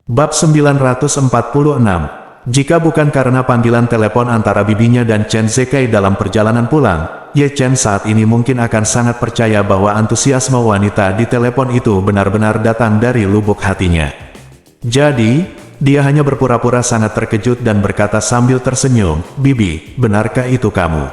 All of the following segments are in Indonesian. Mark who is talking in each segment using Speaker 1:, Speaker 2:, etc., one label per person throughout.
Speaker 1: Bab 946. Jika bukan karena panggilan telepon antara bibinya dan Chen Zekai dalam perjalanan pulang, Ye Chen saat ini mungkin akan sangat percaya bahwa antusiasme wanita di telepon itu benar-benar datang dari lubuk hatinya. Jadi, dia hanya berpura-pura sangat terkejut dan berkata sambil tersenyum, "Bibi, benarkah itu kamu?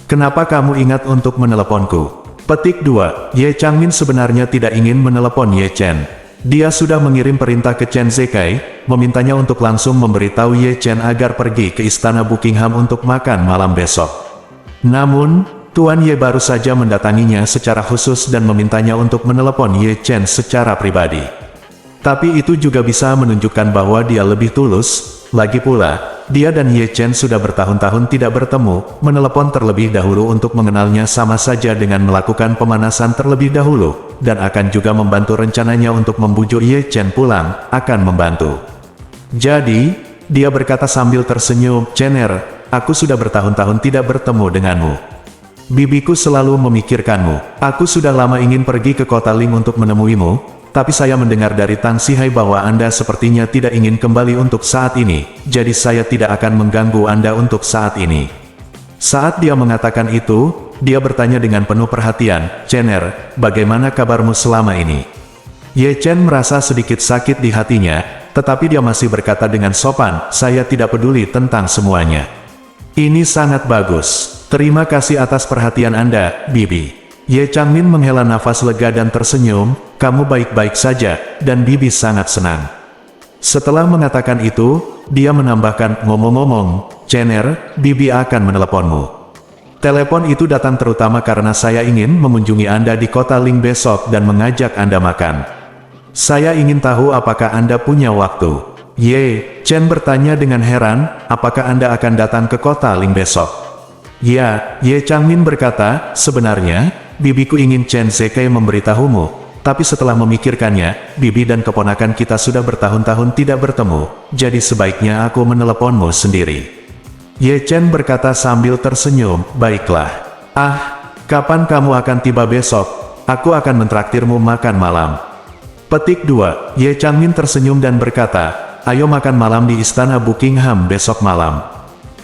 Speaker 1: Kenapa kamu ingat untuk meneleponku?" Petik 2. Ye Changmin sebenarnya tidak ingin menelepon Ye Chen. Dia sudah mengirim perintah ke Chen Zekai, memintanya untuk langsung memberitahu Ye Chen agar pergi ke istana Buckingham untuk makan malam besok. Namun, Tuan Ye baru saja mendatanginya secara khusus dan memintanya untuk menelepon Ye Chen secara pribadi. Tapi itu juga bisa menunjukkan bahwa dia lebih tulus. Lagi pula, dia dan Ye Chen sudah bertahun-tahun tidak bertemu. Menelepon terlebih dahulu untuk mengenalnya sama saja dengan melakukan pemanasan terlebih dahulu, dan akan juga membantu rencananya untuk membujuk Ye Chen pulang, akan membantu. Jadi, dia berkata sambil tersenyum, "Chener, aku sudah bertahun-tahun tidak bertemu denganmu. Bibiku selalu memikirkanmu. Aku sudah lama ingin pergi ke kota Ling untuk menemuimu. Tapi saya mendengar dari Tang Sihai bahwa Anda sepertinya tidak ingin kembali untuk saat ini, jadi saya tidak akan mengganggu Anda untuk saat ini." Saat dia mengatakan itu, dia bertanya dengan penuh perhatian, "Chener, bagaimana kabarmu selama ini?" Ye Chen merasa sedikit sakit di hatinya, tetapi dia masih berkata dengan sopan, "Saya tidak peduli tentang semuanya." "Ini sangat bagus. Terima kasih atas perhatian Anda, Bibi." Ye Changmin menghela nafas lega dan tersenyum, "Kamu baik-baik saja, dan Bibi sangat senang." Setelah mengatakan itu, dia menambahkan, "Ngomong-ngomong, Chener, Bibi akan meneleponmu. Telepon itu datang terutama karena saya ingin mengunjungi Anda di kota Ling besok dan mengajak Anda makan. Saya ingin tahu apakah Anda punya waktu." Ye Chen bertanya dengan heran, "Apakah Anda akan datang ke kota Ling besok?" "Ya," Ye Changmin berkata, "sebenarnya, Bibiku ingin Chen Zekai memberitahumu, tapi setelah memikirkannya, Bibi dan keponakan kita sudah bertahun-tahun tidak bertemu, jadi sebaiknya aku meneleponmu sendiri." Ye Chen berkata sambil tersenyum, "Baiklah. Kapan kamu akan tiba besok? Aku akan mentraktirmu makan malam." Petik 2. Ye Changmin tersenyum dan berkata, "Ayo makan malam di istana Buckingham besok malam.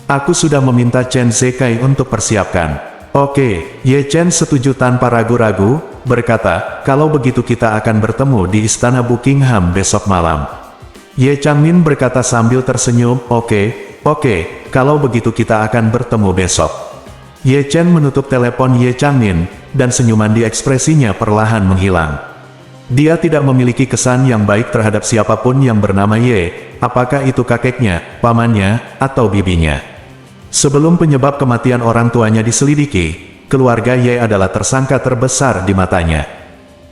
Speaker 1: Aku sudah meminta Chen Zekai untuk persiapkan." "Oke," Ye Chen setuju tanpa ragu-ragu, berkata, "Kalau begitu kita akan bertemu di istana Buckingham besok malam." Ye Changmin berkata sambil tersenyum, Oke, kalau begitu kita akan bertemu besok." Ye Chen menutup telepon Ye Changmin, dan senyuman di ekspresinya perlahan menghilang. Dia tidak memiliki kesan yang baik terhadap siapapun yang bernama Ye, apakah itu kakeknya, pamannya, atau bibinya. Sebelum penyebab kematian orang tuanya diselidiki, keluarga Ye adalah tersangka terbesar di matanya.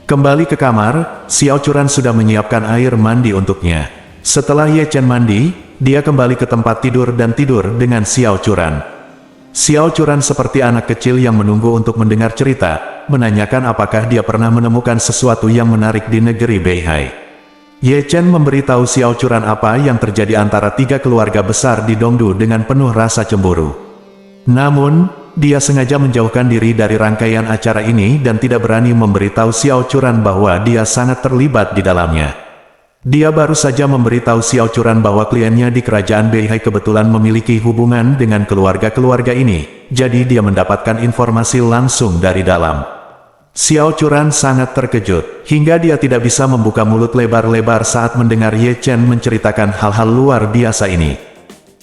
Speaker 1: Kembali ke kamar, Xiao Churan sudah menyiapkan air mandi untuknya. Setelah Ye Chen mandi, dia kembali ke tempat tidur dan tidur dengan Xiao Churan. Xiao Churan seperti anak kecil yang menunggu untuk mendengar cerita, menanyakan apakah dia pernah menemukan sesuatu yang menarik di negeri Beihai. Ye Chen memberitahu Xiao Churan apa yang terjadi antara tiga keluarga besar di Dongdu dengan penuh rasa cemburu. Namun, dia sengaja menjauhkan diri dari rangkaian acara ini dan tidak berani memberitahu Xiao Churan bahwa dia sangat terlibat di dalamnya. Dia baru saja memberitahu Xiao Churan bahwa kliennya di kerajaan Beihai kebetulan memiliki hubungan dengan keluarga-keluarga ini, jadi dia mendapatkan informasi langsung dari dalam. Xiao Churan sangat terkejut, hingga dia tidak bisa membuka mulut lebar-lebar saat mendengar Ye Chen menceritakan hal-hal luar biasa ini.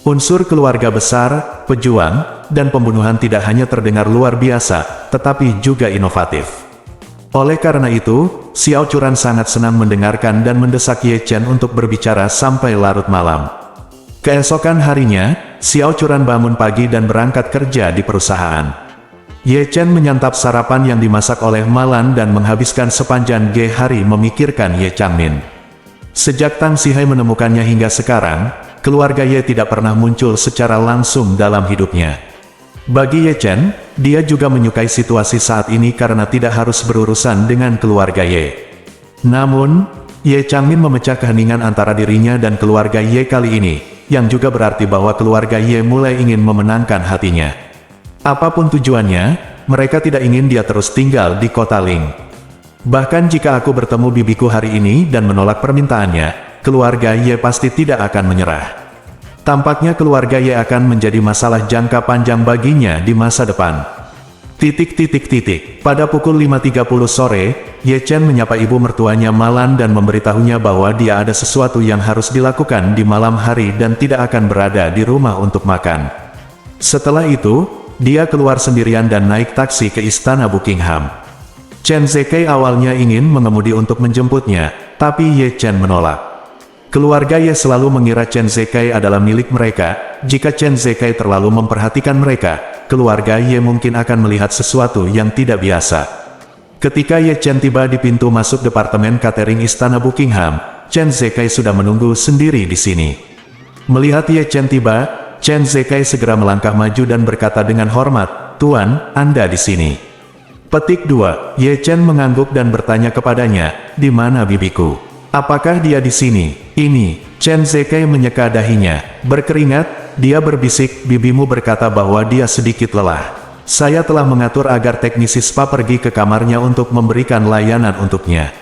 Speaker 1: Unsur keluarga besar, pejuang, dan pembunuhan tidak hanya terdengar luar biasa, tetapi juga inovatif. Oleh karena itu, Xiao Churan sangat senang mendengarkan dan mendesak Ye Chen untuk berbicara sampai larut malam. Keesokan harinya, Xiao Churan bangun pagi dan berangkat kerja di perusahaan. Ye Chen menyantap sarapan yang dimasak oleh Malan dan menghabiskan sepanjang hari memikirkan Ye Changmin. Sejak Tang Sihai menemukannya hingga sekarang, keluarga Ye tidak pernah muncul secara langsung dalam hidupnya. Bagi Ye Chen, dia juga menyukai situasi saat ini karena tidak harus berurusan dengan keluarga Ye. Namun, Ye Changmin memecah keheningan antara dirinya dan keluarga Ye kali ini, yang juga berarti bahwa keluarga Ye mulai ingin memenangkan hatinya. Apapun tujuannya, mereka tidak ingin dia terus tinggal di kota Ling. Bahkan jika aku bertemu bibiku hari ini dan menolak permintaannya, keluarga Ye pasti tidak akan menyerah. Tampaknya keluarga Ye akan menjadi masalah jangka panjang baginya di masa depan. Pada pukul 5.30 sore, Ye Chen menyapa ibu mertuanya Malan dan memberitahunya bahwa dia ada sesuatu yang harus dilakukan di malam hari dan tidak akan berada di rumah untuk makan. Setelah itu, dia keluar sendirian dan naik taksi ke istana Buckingham. Chen Zekai awalnya ingin mengemudi untuk menjemputnya, tapi Ye Chen menolak. Keluarga Ye selalu mengira Chen Zekai adalah milik mereka. Jika Chen Zekai terlalu memperhatikan mereka, keluarga Ye mungkin akan melihat sesuatu yang tidak biasa. Ketika Ye Chen tiba di pintu masuk departemen catering istana Buckingham, Chen Zekai sudah menunggu sendiri di sini. Melihat Ye Chen tiba, Chen Zekai segera melangkah maju dan berkata dengan hormat, "Tuan, Anda di sini." Petik 2. Ye Chen mengangguk dan bertanya kepadanya, "Di mana bibiku? Apakah dia di sini?" "Ini." Chen Zekai menyeka dahinya. Berkeringat, dia berbisik, "Bibimu berkata bahwa dia sedikit lelah. Saya telah mengatur agar teknisi spa pergi ke kamarnya untuk memberikan layanan untuknya.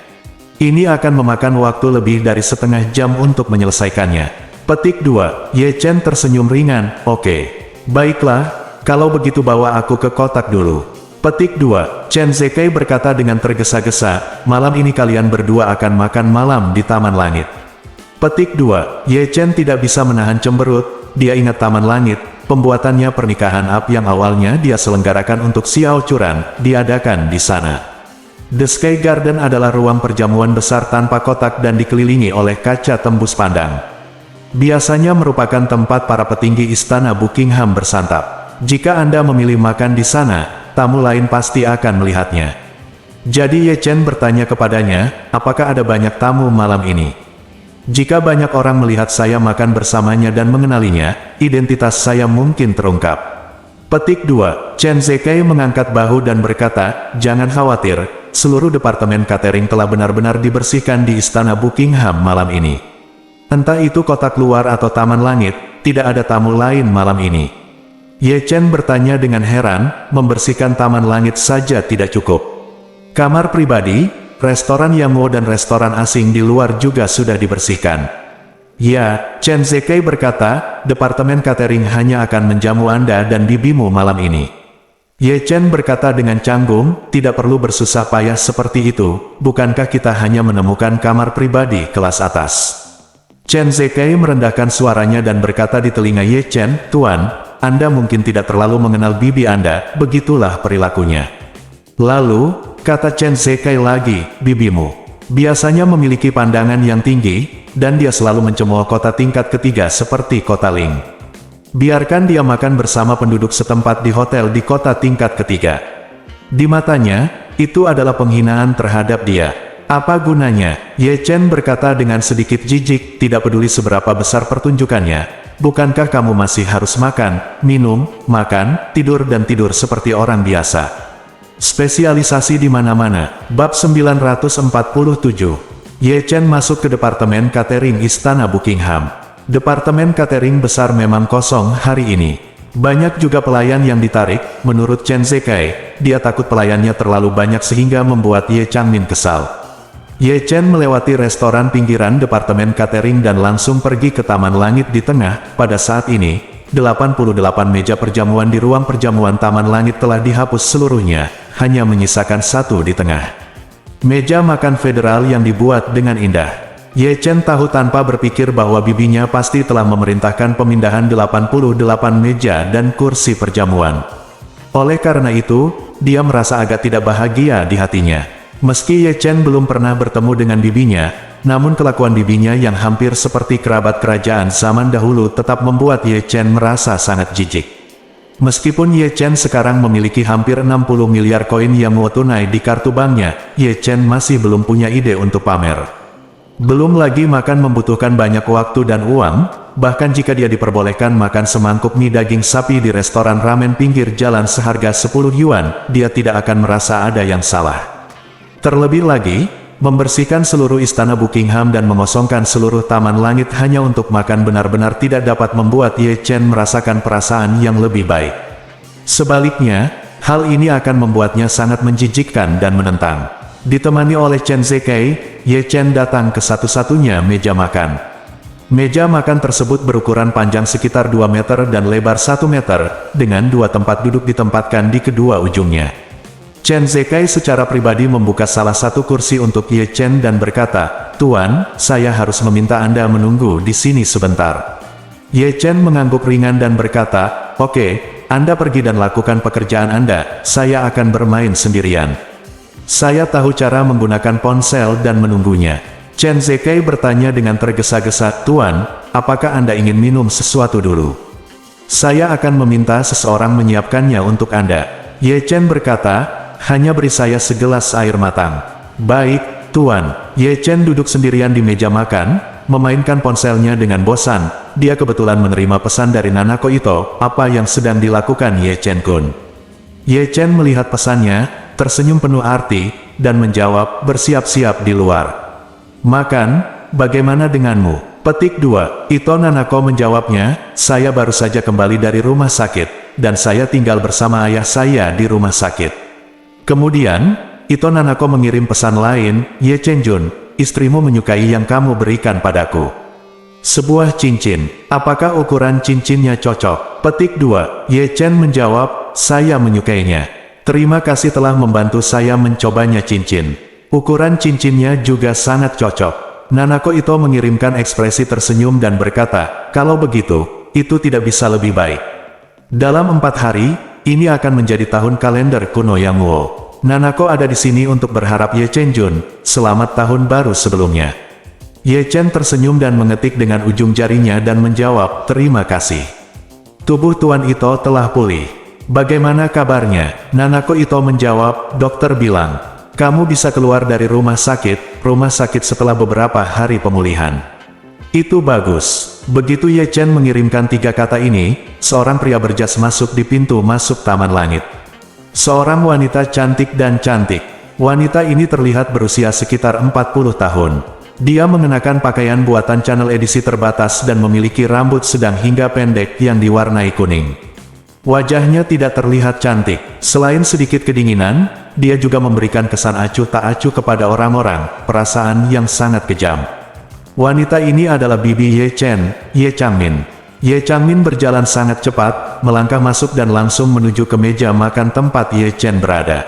Speaker 1: Ini akan memakan waktu lebih dari setengah jam untuk menyelesaikannya." Petik 2. Ye Chen tersenyum ringan, "Oke. Baiklah, kalau begitu bawa aku ke kotak dulu." Petik 2. Chen Zekai berkata dengan tergesa-gesa, "Malam ini kalian berdua akan makan malam di Taman Langit." Petik 2. Ye Chen tidak bisa menahan cemberut. Dia ingat Taman Langit, pembuatannya pernikahan Ap yang awalnya dia selenggarakan untuk Xiao Churan, diadakan di sana. The Sky Garden adalah ruang perjamuan besar tanpa kotak dan dikelilingi oleh kaca tembus pandang. Biasanya merupakan tempat para petinggi istana Buckingham bersantap. Jika Anda memilih makan di sana, tamu lain pasti akan melihatnya. Jadi Ye Chen bertanya kepadanya, "Apakah ada banyak tamu malam ini?" "Jika banyak orang melihat saya makan bersamanya dan mengenalinya, identitas saya mungkin terungkap." Petik 2. Chen Zekai mengangkat bahu dan berkata, "Jangan khawatir, seluruh departemen catering telah benar-benar dibersihkan di istana Buckingham malam ini. Entah itu kotak luar atau Taman Langit, tidak ada tamu lain malam ini." Ye Chen bertanya dengan heran, membersihkan Taman Langit saja tidak cukup. Kamar pribadi, restoran Yamo dan restoran asing di luar juga sudah dibersihkan. "Ya," Chen Zekai berkata, "departemen catering hanya akan menjamu Anda dan bibimu malam ini." Ye Chen berkata dengan canggung, "Tidak perlu bersusah payah seperti itu, bukankah kita hanya menemukan kamar pribadi kelas atas?" Chen Zekai merendahkan suaranya dan berkata di telinga Ye Chen, "Tuan, Anda mungkin tidak terlalu mengenal bibi Anda, begitulah perilakunya." "Lalu," kata Chen Zekai lagi, "bibimu biasanya memiliki pandangan yang tinggi, dan dia selalu mencemooh kota tingkat ketiga seperti kota Ling. Biarkan dia makan bersama penduduk setempat di hotel di kota tingkat ketiga. Di matanya, itu adalah penghinaan terhadap dia. Apa gunanya?" Ye Chen berkata dengan sedikit jijik, "Tidak peduli seberapa besar pertunjukannya. Bukankah kamu masih harus makan, minum, makan, tidur dan tidur seperti orang biasa? Spesialisasi di mana-mana." Bab 947. Ye Chen masuk ke departemen catering istana Buckingham. Departemen catering besar memang kosong hari ini. Banyak juga pelayan yang ditarik. Menurut Chen Zekai, dia takut pelayannya terlalu banyak sehingga membuat Ye Changmin kesal. Ye Chen melewati restoran pinggiran departemen catering dan langsung pergi ke Taman Langit di tengah. Pada saat ini, 88 meja perjamuan di ruang perjamuan Taman Langit telah dihapus seluruhnya, hanya menyisakan satu di tengah. Meja makan federal yang dibuat dengan indah. Ye Chen tahu tanpa berpikir bahwa bibinya pasti telah memerintahkan pemindahan 88 meja dan kursi perjamuan. Oleh karena itu, dia merasa agak tidak bahagia di hatinya. Meski Ye Chen belum pernah bertemu dengan bibinya, namun kelakuan bibinya yang hampir seperti kerabat kerajaan zaman dahulu tetap membuat Ye Chen merasa sangat jijik. Meskipun Ye Chen sekarang memiliki hampir 60 miliar koin Yamo tunai di kartu banknya, Ye Chen masih belum punya ide untuk pamer. Belum lagi makan membutuhkan banyak waktu dan uang, bahkan jika dia diperbolehkan makan semangkuk mie daging sapi di restoran ramen pinggir jalan seharga 10 yuan, dia tidak akan merasa ada yang salah. Terlebih lagi, membersihkan seluruh istana Buckingham dan mengosongkan seluruh Taman Langit hanya untuk makan benar-benar tidak dapat membuat Ye Chen merasakan perasaan yang lebih baik. Sebaliknya, hal ini akan membuatnya sangat menjijikkan dan menentang. Ditemani oleh Chen Zekai, Ye Chen datang ke satu-satunya meja makan. Meja makan tersebut berukuran panjang sekitar 2 meter dan lebar 1 meter, dengan 2 tempat duduk ditempatkan di kedua ujungnya. Chen Zekai secara pribadi membuka salah satu kursi untuk Ye Chen dan berkata, "Tuan, saya harus meminta Anda menunggu di sini sebentar." Ye Chen mengangguk ringan dan berkata, "Oke, Anda pergi dan lakukan pekerjaan Anda, saya akan bermain sendirian. Saya tahu cara menggunakan ponsel dan menunggunya." Chen Zekai bertanya dengan tergesa-gesa, "Tuan, apakah Anda ingin minum sesuatu dulu? Saya akan meminta seseorang menyiapkannya untuk Anda." Ye Chen berkata, "Hanya beri saya segelas air matang." "Baik, Tuan." Ye Chen duduk sendirian di meja makan, memainkan ponselnya dengan bosan. Dia kebetulan menerima pesan dari Nanako Ito, "Apa yang sedang dilakukan Ye Chen-kun?" Ye Chen melihat pesannya, tersenyum penuh arti, dan menjawab, "Bersiap-siap di luar." "Makan, bagaimana denganmu?" Petik 2. Ito Nanako menjawabnya, "Saya baru saja kembali dari rumah sakit, dan saya tinggal bersama ayah saya di rumah sakit." Kemudian, Ito Nanako mengirim pesan lain, "Ye Chen-jun, istrimu menyukai yang kamu berikan padaku. Sebuah cincin. Apakah ukuran cincinnya cocok?" Petik 2. Ye Chen menjawab, "Saya menyukainya. Terima kasih telah membantu saya mencobanya cincin. Ukuran cincinnya juga sangat cocok." Nanako Ito mengirimkan ekspresi tersenyum dan berkata, "Kalau begitu, itu tidak bisa lebih baik. Dalam 4 hari, ini akan menjadi tahun kalender kuno yang Wo. Nanako ada di sini untuk berharap Ye Chen-jun, selamat tahun baru sebelumnya." Ye Chen tersenyum dan mengetik dengan ujung jarinya dan menjawab, "Terima kasih. Tubuh Tuan Ito telah pulih. Bagaimana kabarnya?" Nanako Ito menjawab, "Dokter bilang, kamu bisa keluar dari rumah sakit setelah beberapa hari pemulihan." "Itu bagus." Begitu Ye Chen mengirimkan 3 kata ini, seorang pria berjas masuk di pintu masuk Taman Langit. Seorang wanita cantik dan cantik. Wanita ini terlihat berusia sekitar 40 tahun. Dia mengenakan pakaian buatan Channel edisi terbatas dan memiliki rambut sedang hingga pendek yang diwarnai kuning. Wajahnya tidak terlihat cantik. Selain sedikit kedinginan, dia juga memberikan kesan acuh tak acuh kepada orang-orang, perasaan yang sangat kejam. Wanita ini adalah bibi Ye Chen, Ye Changmin. Ye Changmin berjalan sangat cepat, melangkah masuk dan langsung menuju ke meja makan tempat Ye Chen berada.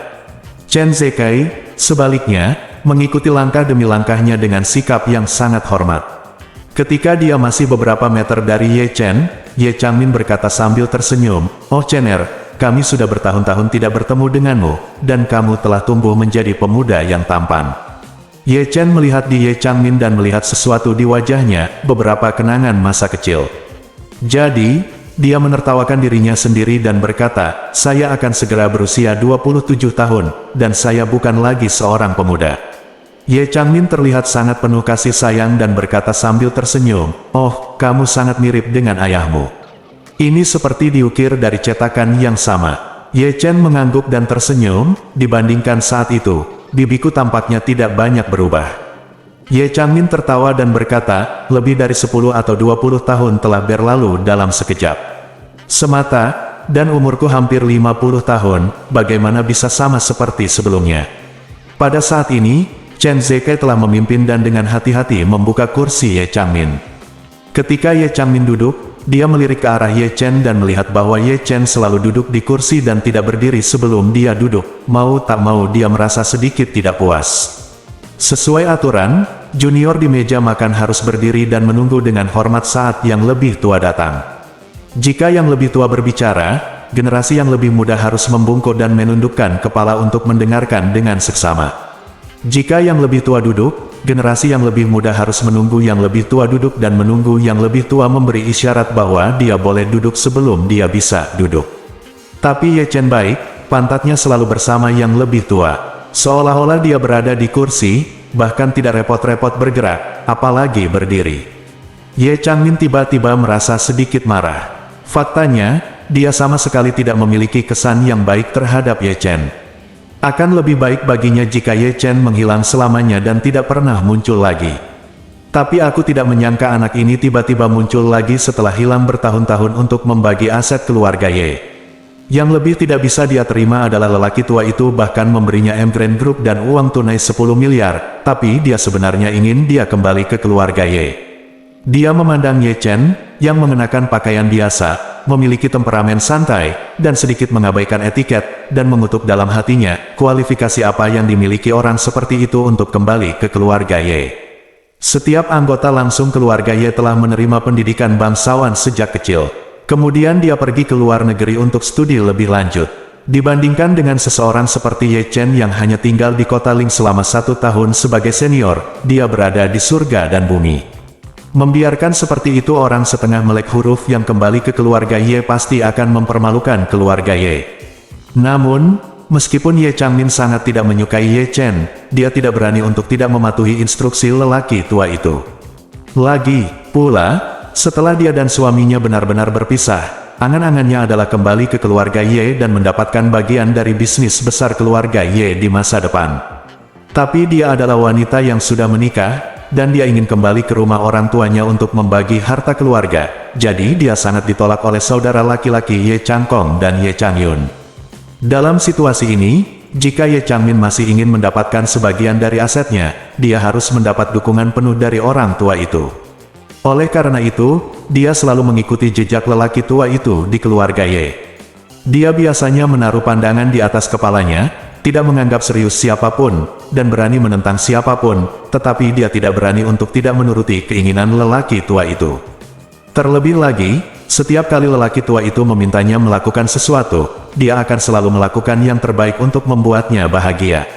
Speaker 1: Chen Zekai, sebaliknya, mengikuti langkah demi langkahnya dengan sikap yang sangat hormat. Ketika dia masih beberapa meter dari Ye Chen, Ye Changmin berkata sambil tersenyum, "Oh Chen-er, kami sudah bertahun-tahun tidak bertemu denganmu, dan kamu telah tumbuh menjadi pemuda yang tampan." Ye Chen melihat di Ye Changmin dan melihat sesuatu di wajahnya, beberapa kenangan masa kecil. Jadi, dia menertawakan dirinya sendiri dan berkata, "Saya akan segera berusia 27 tahun, dan saya bukan lagi seorang pemuda." Ye Changmin terlihat sangat penuh kasih sayang dan berkata sambil tersenyum, "Oh, kamu sangat mirip dengan ayahmu. Ini seperti diukir dari cetakan yang sama." Ye Chen mengangguk dan tersenyum, dibandingkan saat itu, bibiku tampaknya tidak banyak berubah. Ye Changmin tertawa dan berkata, "Lebih dari 10 atau 20 tahun telah berlalu dalam sekejap semata, dan umurku hampir 50 tahun, bagaimana bisa sama seperti sebelumnya?" Pada saat ini, Chen Zekai telah memimpin dan dengan hati-hati membuka kursi Ye Changmin. Ketika Ye Changmin duduk, dia melirik ke arah Ye Chen dan melihat bahwa Ye Chen selalu duduk di kursi dan tidak berdiri sebelum dia duduk. Mau tak mau dia merasa sedikit tidak puas. Sesuai aturan, junior di meja makan harus berdiri dan menunggu dengan hormat saat yang lebih tua datang. Jika yang lebih tua berbicara, generasi yang lebih muda harus membungkuk dan menundukkan kepala untuk mendengarkan dengan seksama. Jika yang lebih tua duduk, generasi yang lebih muda harus menunggu yang lebih tua duduk dan menunggu yang lebih tua memberi isyarat bahwa dia boleh duduk sebelum dia bisa duduk. Tapi Ye Chen baik, pantatnya selalu bersama yang lebih tua. Seolah-olah dia berada di kursi, bahkan tidak repot-repot bergerak, apalagi berdiri. Ye Changmin tiba-tiba merasa sedikit marah. Faktanya, dia sama sekali tidak memiliki kesan yang baik terhadap Ye Chen. Akan lebih baik baginya jika Ye Chen menghilang selamanya dan tidak pernah muncul lagi. Tapi aku tidak menyangka anak ini tiba-tiba muncul lagi setelah hilang bertahun-tahun untuk membagi aset keluarga Ye. Yang lebih tidak bisa dia terima adalah lelaki tua itu bahkan memberinya Evergrande Group dan uang tunai 10 miliar, tapi dia sebenarnya ingin dia kembali ke keluarga Ye. Dia memandang Ye Chen, yang mengenakan pakaian biasa, memiliki temperamen santai, dan sedikit mengabaikan etiket, dan mengutuk dalam hatinya, kualifikasi apa yang dimiliki orang seperti itu untuk kembali ke keluarga Ye. Setiap anggota langsung keluarga Ye telah menerima pendidikan bangsawan sejak kecil. Kemudian dia pergi ke luar negeri untuk studi lebih lanjut. Dibandingkan dengan seseorang seperti Ye Chen yang hanya tinggal di kota Ling selama 1 tahun sebagai senior, dia berada di surga dan bumi. Membiarkan seperti itu orang setengah melek huruf yang kembali ke keluarga Ye pasti akan mempermalukan keluarga Ye. Namun, meskipun Ye Changmin sangat tidak menyukai Ye Chen, dia tidak berani untuk tidak mematuhi instruksi lelaki tua itu. Lagi pula, setelah dia dan suaminya benar-benar berpisah, angan-angannya adalah kembali ke keluarga Ye dan mendapatkan bagian dari bisnis besar keluarga Ye di masa depan. Tapi dia adalah wanita yang sudah menikah, dan dia ingin kembali ke rumah orang tuanya untuk membagi harta keluarga, jadi dia sangat ditolak oleh saudara laki-laki Ye Changkong dan Ye Changyun. Dalam situasi ini, jika Ye Changmin masih ingin mendapatkan sebagian dari asetnya, dia harus mendapat dukungan penuh dari orang tua itu. Oleh karena itu, dia selalu mengikuti jejak lelaki tua itu di keluarga Ye. Dia biasanya menaruh pandangan di atas kepalanya, tidak menganggap serius siapapun, dan berani menentang siapapun, tetapi dia tidak berani untuk tidak menuruti keinginan lelaki tua itu. Terlebih lagi, setiap kali lelaki tua itu memintanya melakukan sesuatu, dia akan selalu melakukan yang terbaik untuk membuatnya bahagia.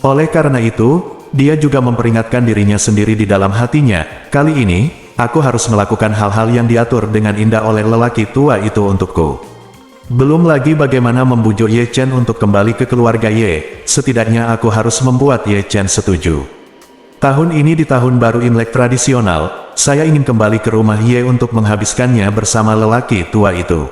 Speaker 1: Oleh karena itu, dia juga memperingatkan dirinya sendiri di dalam hatinya, kali ini, aku harus melakukan hal-hal yang diatur dengan indah oleh lelaki tua itu untukku. Belum lagi bagaimana membujuk Ye Chen untuk kembali ke keluarga Ye, setidaknya aku harus membuat Ye Chen setuju. Tahun ini di tahun baru Imlek tradisional, saya ingin kembali ke rumah Ye untuk menghabiskannya bersama lelaki tua itu.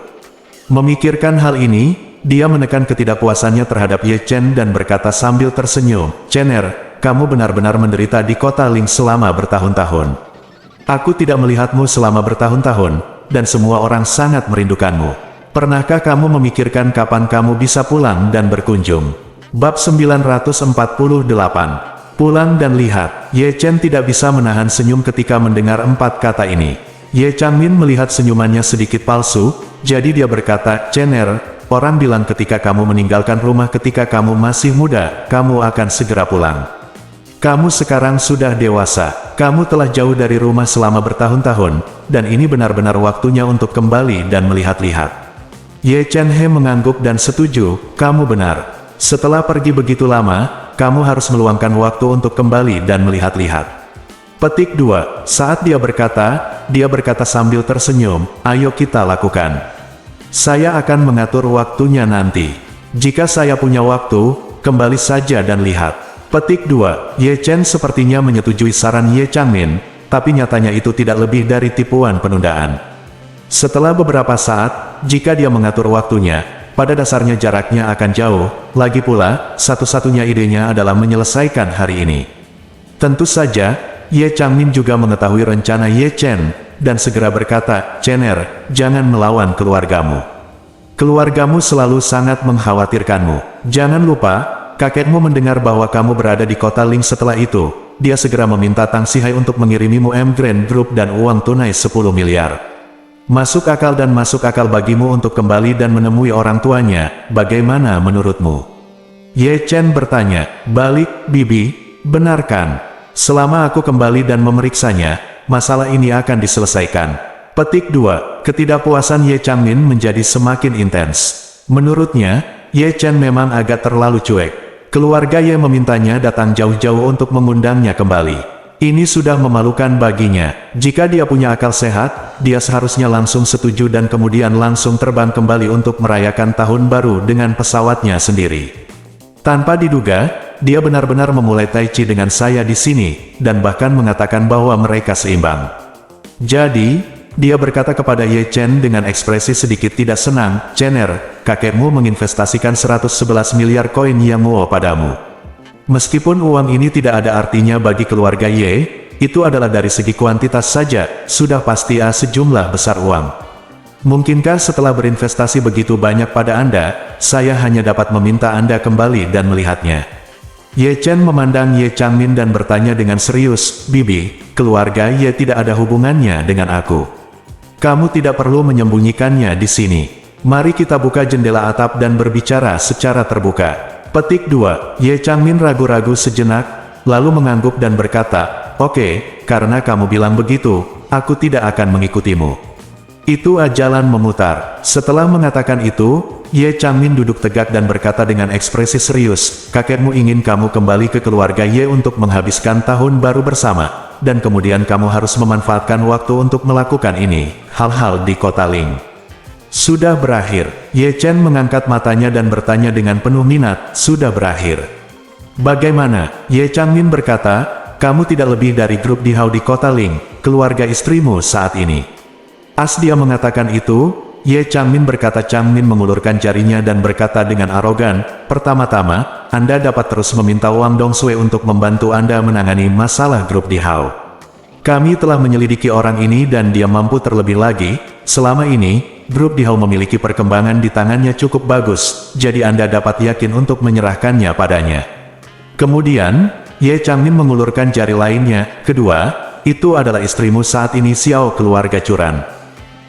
Speaker 1: Memikirkan hal ini, dia menekan ketidakpuasannya terhadap Ye Chen dan berkata sambil tersenyum, "Chener, kamu benar-benar menderita di kota Ling selama bertahun-tahun. Aku tidak melihatmu selama bertahun-tahun, dan semua orang sangat merindukanmu. Pernahkah kamu memikirkan kapan kamu bisa pulang dan berkunjung?" Bab 948. Pulang dan lihat. Ye Chen tidak bisa menahan senyum ketika mendengar 4 kata ini. Ye Changmin melihat senyumannya sedikit palsu, jadi dia berkata, "Chener, orang bilang ketika kamu meninggalkan rumah ketika kamu masih muda, kamu akan segera pulang. Kamu sekarang sudah dewasa, kamu telah jauh dari rumah selama bertahun-tahun, dan ini benar-benar waktunya untuk kembali dan melihat-lihat." Ye Chen He mengangguk dan setuju, "Kamu benar. Setelah pergi begitu lama, kamu harus meluangkan waktu untuk kembali dan melihat-lihat." Petik 2. Saat dia berkata sambil tersenyum, "Ayo kita lakukan. Saya akan mengatur waktunya nanti. Jika saya punya waktu, kembali saja dan lihat." Petik 2. Ye Chen sepertinya menyetujui saran Ye Changmin, tapi nyatanya itu tidak lebih dari tipuan penundaan. Setelah beberapa saat, jika dia mengatur waktunya, pada dasarnya jaraknya akan jauh, lagi pula, satu-satunya idenya adalah menyelesaikan hari ini. Tentu saja, Ye Changmin juga mengetahui rencana Ye Chen, dan segera berkata, "Chener, jangan melawan keluargamu. Keluargamu selalu sangat mengkhawatirkanmu. Jangan lupa, kakekmu mendengar bahwa kamu berada di kota Ling setelah itu, dia segera meminta Tang Sihai untuk mengirimimu Evergrande Group dan uang tunai 10 miliar. Masuk akal dan masuk akal bagimu untuk kembali dan menemui orang tuanya, bagaimana menurutmu?" Ye Chen bertanya, "Balik, Bibi, benarkan? Selama aku kembali dan memeriksanya, masalah ini akan diselesaikan." Petik 2. Ketidakpuasan Ye Changmin menjadi semakin intens. Menurutnya, Ye Chen memang agak terlalu cuek. Keluarga Ye memintanya datang jauh-jauh untuk mengundangnya kembali. Ini sudah memalukan baginya. Jika dia punya akal sehat, dia seharusnya langsung setuju dan kemudian langsung terbang kembali untuk merayakan tahun baru dengan pesawatnya sendiri. Tanpa diduga, dia benar-benar memulai tai chi dengan saya di sini, dan bahkan mengatakan bahwa mereka seimbang. Jadi, dia berkata kepada Ye Chen dengan ekspresi sedikit tidak senang, "Chener, kakekmu menginvestasikan 111 miliar koin Yang Mo padamu. Meskipun uang ini tidak ada artinya bagi keluarga Ye, itu adalah dari segi kuantitas saja, sudah pasti sejumlah besar uang. Mungkinkah setelah berinvestasi begitu banyak pada Anda, saya hanya dapat meminta Anda kembali dan melihatnya? Ye Chen memandang Ye Changmin dan bertanya dengan serius, Bibi, keluarga Ye tidak ada hubungannya dengan aku. Kamu tidak perlu menyembunyikannya di sini. Mari kita buka jendela atap dan berbicara secara terbuka. Petik 2. Ye Changmin ragu-ragu sejenak, lalu mengangguk dan berkata, Oke, karena kamu bilang begitu, aku tidak akan mengikutimu. Itu jalan memutar. Setelah mengatakan itu, Ye Changmin duduk tegak dan berkata dengan ekspresi serius, kakekmu ingin kamu kembali ke keluarga Ye untuk menghabiskan tahun baru bersama, dan kemudian kamu harus memanfaatkan waktu untuk melakukan ini, hal-hal di kota Ling. Sudah berakhir. Ye Chen mengangkat matanya dan bertanya dengan penuh minat, sudah berakhir. Bagaimana? Ye Changmin berkata, kamu tidak lebih dari grup di Hao di kota Ling, keluarga istrimu saat ini. As dia mengatakan itu, Ye Changmin berkata. Changmin mengulurkan jarinya dan berkata dengan arogan, pertama-tama, Anda dapat terus meminta Wang Dongsui untuk membantu Anda menangani masalah grup di Hao. Kami telah menyelidiki orang ini dan dia mampu terlebih lagi. Selama ini, grup di Hao memiliki perkembangan di tangannya cukup bagus, jadi Anda dapat yakin untuk menyerahkannya padanya. Kemudian, Ye Changmin mengulurkan jari lainnya. Kedua, itu adalah istrimu saat ini, Xiao, keluarga Curan.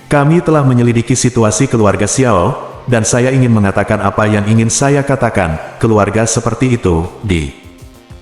Speaker 1: Kami telah menyelidiki situasi keluarga Xiao, dan saya ingin mengatakan apa yang ingin saya katakan, keluarga seperti itu, di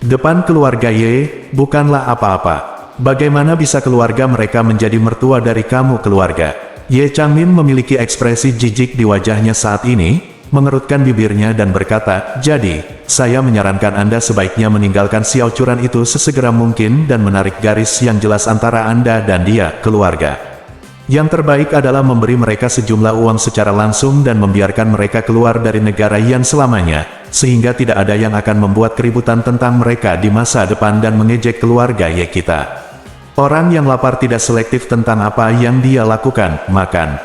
Speaker 1: depan keluarga Ye, bukanlah apa-apa. Bagaimana bisa keluarga mereka menjadi mertua dari kamu keluarga? Ye Changmin memiliki ekspresi jijik di wajahnya saat ini, mengerutkan bibirnya dan berkata, jadi, saya menyarankan Anda sebaiknya meninggalkan Xiao Curan itu sesegera mungkin dan menarik garis yang jelas antara Anda dan dia, keluarga. Yang terbaik adalah memberi mereka sejumlah uang secara langsung dan membiarkan mereka keluar dari negara Yan selamanya, sehingga tidak ada yang akan membuat keributan tentang mereka di masa depan dan mengejek keluarga Ye kita. Orang yang lapar tidak selektif tentang apa yang dia lakukan, makan.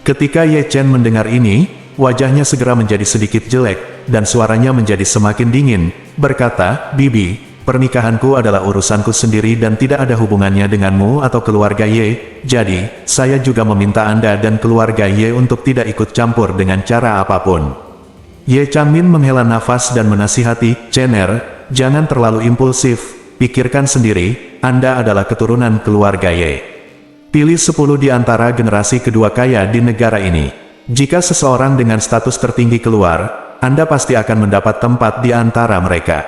Speaker 1: Ketika Ye Chen mendengar ini, wajahnya segera menjadi sedikit jelek, dan suaranya menjadi semakin dingin, berkata, Bibi, pernikahanku adalah urusanku sendiri dan tidak ada hubungannya denganmu atau keluarga Ye, jadi, saya juga meminta Anda dan keluarga Ye untuk tidak ikut campur dengan cara apapun. Ye Changmin menghela nafas dan menasihati, Chener, jangan terlalu impulsif, pikirkan sendiri, Anda adalah keturunan keluarga Ye. Pilih 10 di antara generasi kedua kaya di negara ini. Jika seseorang dengan status tertinggi keluar, Anda pasti akan mendapat tempat di antara mereka.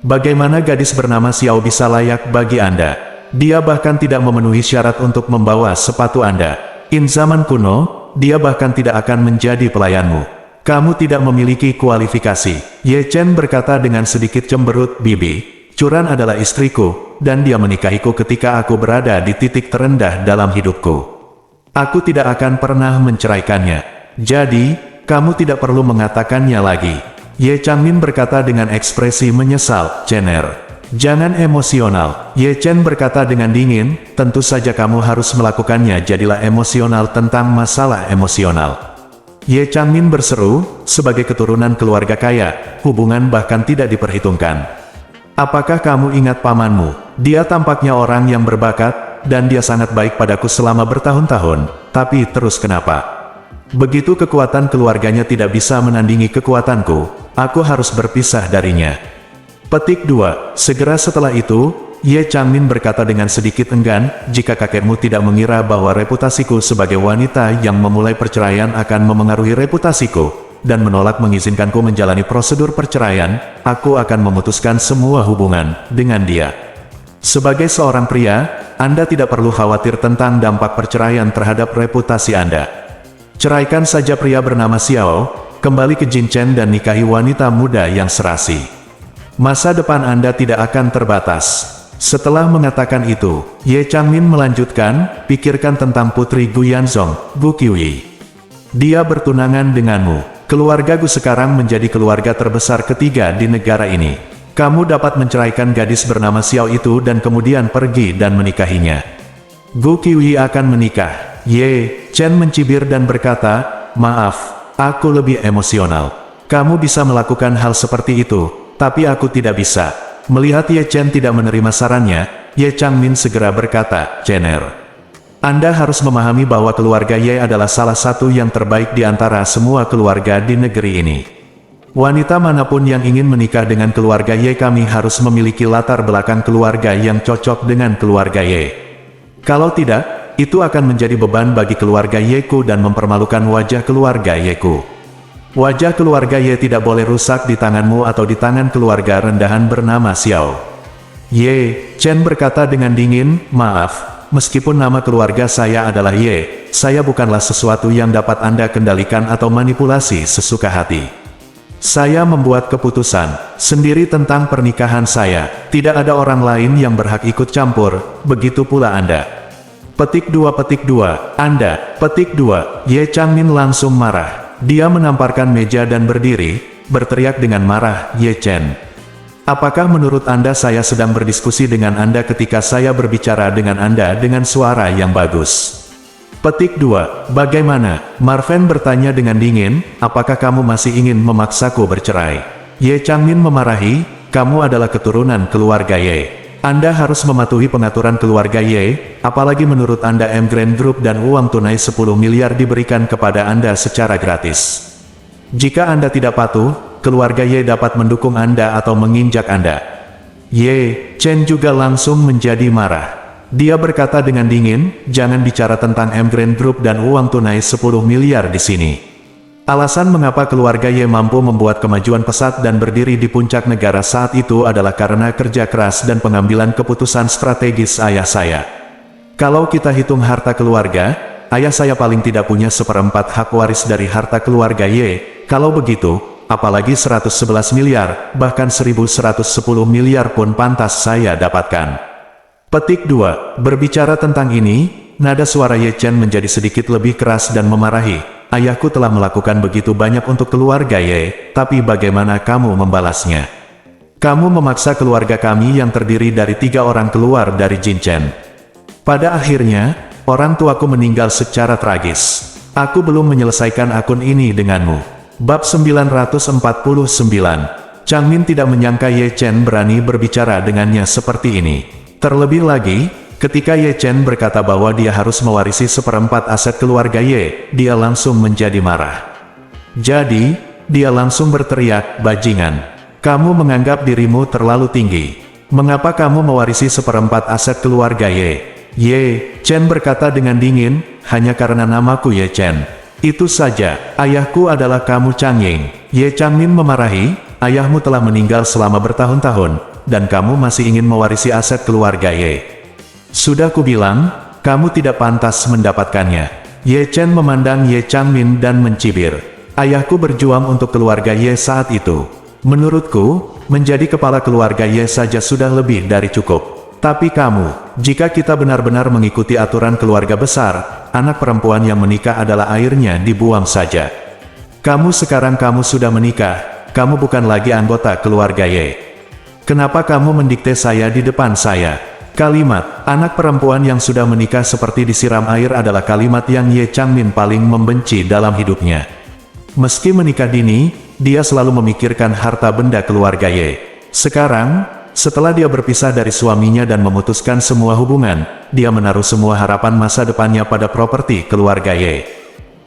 Speaker 1: Bagaimana gadis bernama Xiao bisa layak bagi Anda? Dia bahkan tidak memenuhi syarat untuk membawa sepatu Anda. In zaman kuno, dia bahkan tidak akan menjadi pelayanmu. Kamu tidak memiliki kualifikasi. Ye Chen berkata dengan sedikit cemberut, Bibi, Curan adalah istriku, dan dia menikahiku ketika aku berada di titik terendah dalam hidupku. Aku tidak akan pernah menceraikannya. Jadi, kamu tidak perlu mengatakannya lagi. Ye Changmin berkata dengan ekspresi menyesal, Chener. Jangan emosional. Ye Chen berkata dengan dingin, tentu saja kamu harus melakukannya, jadilah emosional tentang masalah emosional. Ye Changmin berseru, sebagai keturunan keluarga kaya, hubungan bahkan tidak diperhitungkan. Apakah kamu ingat pamanmu? Dia tampaknya orang yang berbakat, dan dia sangat baik padaku selama bertahun-tahun, tapi terus kenapa? Begitu kekuatan keluarganya tidak bisa menandingi kekuatanku, aku harus berpisah darinya. Petik 2. Segera setelah itu, Ye Changmin berkata dengan sedikit enggan, jika kakekmu tidak mengira bahwa reputasiku sebagai wanita yang memulai perceraian akan memengaruhi reputasiku, dan menolak mengizinkanku menjalani prosedur perceraian, aku akan memutuskan semua hubungan dengan dia. Sebagai seorang pria, Anda tidak perlu khawatir tentang dampak perceraian terhadap reputasi Anda. Ceraikan saja pria bernama Xiao, kembali ke Jinchen dan nikahi wanita muda yang serasi. Masa depan Anda tidak akan terbatas. Setelah mengatakan itu, Ye Changmin melanjutkan, pikirkan tentang putri Gu Yanzong, Gu Qiyi. Dia bertunangan denganmu. Keluarga Gu sekarang menjadi keluarga terbesar ketiga di negara ini. Kamu dapat menceraikan gadis bernama Xiao itu dan kemudian pergi dan menikahinya. Gu Qiyi akan menikah. Ye Chen mencibir dan berkata, maaf, aku lebih emosional. Kamu bisa melakukan hal seperti itu, tapi aku tidak bisa. Melihat Ye Chen tidak menerima sarannya, Ye Changmin segera berkata, Chener. Anda harus memahami bahwa keluarga Ye adalah salah satu yang terbaik di antara semua keluarga di negeri ini. Wanita manapun yang ingin menikah dengan keluarga Ye kami harus memiliki latar belakang keluarga yang cocok dengan keluarga Ye. Kalau tidak, itu akan menjadi beban bagi keluarga Yeku dan mempermalukan wajah keluarga Yeku. Wajah keluarga Ye tidak boleh rusak di tanganmu atau di tangan keluarga rendahan bernama Xiao. Ye, Chen berkata dengan dingin, maaf, meskipun nama keluarga saya adalah Ye, saya bukanlah sesuatu yang dapat Anda kendalikan atau manipulasi sesuka hati. Saya membuat keputusan sendiri tentang pernikahan saya, tidak ada orang lain yang berhak ikut campur, begitu pula Anda. Petik 2 Anda, petik 2, Ye Changmin langsung marah. Dia menamparkan meja dan berdiri, berteriak dengan marah, Ye Chen. Apakah menurut Anda saya sedang berdiskusi dengan Anda ketika saya berbicara dengan Anda dengan suara yang bagus? Petik 2, bagaimana? Marven bertanya dengan dingin, apakah kamu masih ingin memaksaku bercerai? Ye Changmin memarahi, kamu adalah keturunan keluarga Ye. Anda harus mematuhi pengaturan keluarga Ye, apalagi menurut Anda M Grand Group dan uang tunai 10 miliar diberikan kepada Anda secara gratis. Jika Anda tidak patuh, keluarga Ye dapat mendukung Anda atau menginjak Anda. Ye Chen juga langsung menjadi marah. Dia berkata dengan dingin, jangan bicara tentang M Grand Group dan uang tunai 10 miliar di sini. Alasan mengapa keluarga Ye mampu membuat kemajuan pesat dan berdiri di puncak negara saat itu adalah karena kerja keras dan pengambilan keputusan strategis ayah saya. Kalau kita hitung harta keluarga, ayah saya paling tidak punya seperempat hak waris dari harta keluarga Ye. Kalau begitu, apalagi 111 miliar, bahkan 1110 miliar pun pantas saya dapatkan. Petik 2, berbicara tentang ini, nada suara Ye Chen menjadi sedikit lebih keras dan memarahi. Ayahku telah melakukan begitu banyak untuk keluarga Ye, tapi bagaimana kamu membalasnya? Kamu memaksa keluarga kami yang terdiri dari 3 orang keluar dari Jin Chen. Pada akhirnya, orang tuaku meninggal secara tragis. Aku belum menyelesaikan akun ini denganmu. Bab 949. Changmin tidak menyangka Ye Chen berani berbicara dengannya seperti ini. Terlebih lagi, ketika Ye Chen berkata bahwa dia harus mewarisi seperempat aset keluarga Ye, dia langsung menjadi marah. Jadi, dia langsung berteriak, bajingan. Kamu menganggap dirimu terlalu tinggi. Mengapa kamu mewarisi seperempat aset keluarga Ye? Ye Chen berkata dengan dingin, hanya karena namaku Ye Chen. Itu saja, ayahku adalah kamu Changying. Ye Changmin memarahi, ayahmu telah meninggal selama bertahun-tahun, dan kamu masih ingin mewarisi aset keluarga Ye. Sudah kubilang, kamu tidak pantas mendapatkannya. Ye Chen memandang Ye Changmin dan mencibir. Ayahku berjuang untuk keluarga Ye saat itu. Menurutku, menjadi kepala keluarga Ye saja sudah lebih dari cukup. Tapi kamu, jika kita benar-benar mengikuti aturan keluarga besar, anak perempuan yang menikah adalah airnya dibuang saja. Kamu sudah menikah, kamu bukan lagi anggota keluarga Ye. Kenapa kamu mendikte saya di depan saya? Kalimat, anak perempuan yang sudah menikah seperti disiram air adalah kalimat yang Ye Changmin paling membenci dalam hidupnya. Meski menikah dini, dia selalu memikirkan harta benda keluarga Ye. Sekarang, setelah dia berpisah dari suaminya dan memutuskan semua hubungan, dia menaruh semua harapan masa depannya pada properti keluarga Ye.